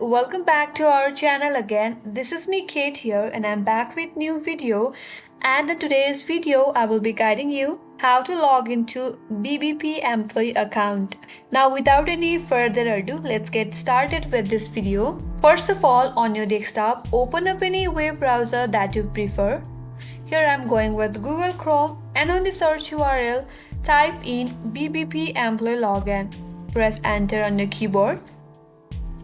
Welcome back to our channel again. This is me Kate here and I'm back with new video, and in today's video I will be guiding you how to log into BBP employee account. Now without any further ado, let's get started with this video. First of all, on your desktop, open up any web browser that you prefer. Here I'm going with Google Chrome, and on the search URL type in BBP employee login. Press enter on your keyboard.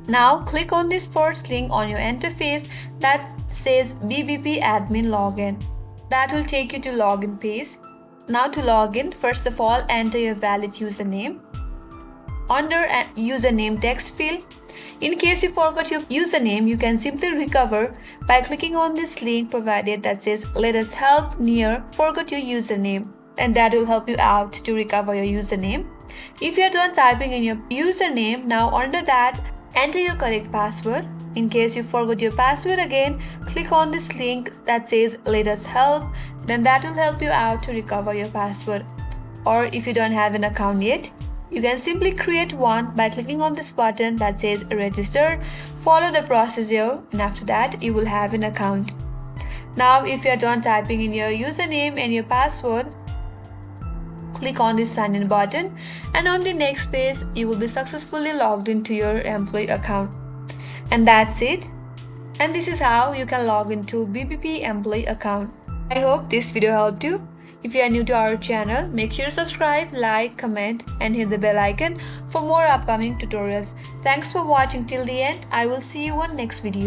Now click on this first link on your interface that says BBP admin login. That will take you to login page. Now to log in, first of all enter your valid username. Under username text field, in case you forgot your username, you can simply recover by clicking on this link provided that says let us help near forgot your username, and that will help you out to recover your username. If you are done typing in your username, now under that enter your correct password. In case you forgot your password again, click on this link that says let us help, then that will help you out to recover your password. Or if you don't have an account yet, you can simply create one by clicking on this button that says register. Follow the procedure and after that you will have an account. Now if you are done typing in your username and your password, click on this sign in button, and on the next page you will be successfully logged into your employee account. And that's it. And this is how you can log into BBP employee account. I hope this video helped you. If you are new to our channel, make sure to subscribe, like, comment and hit the bell icon for more upcoming tutorials. Thanks for watching till the end. I will see you on next video.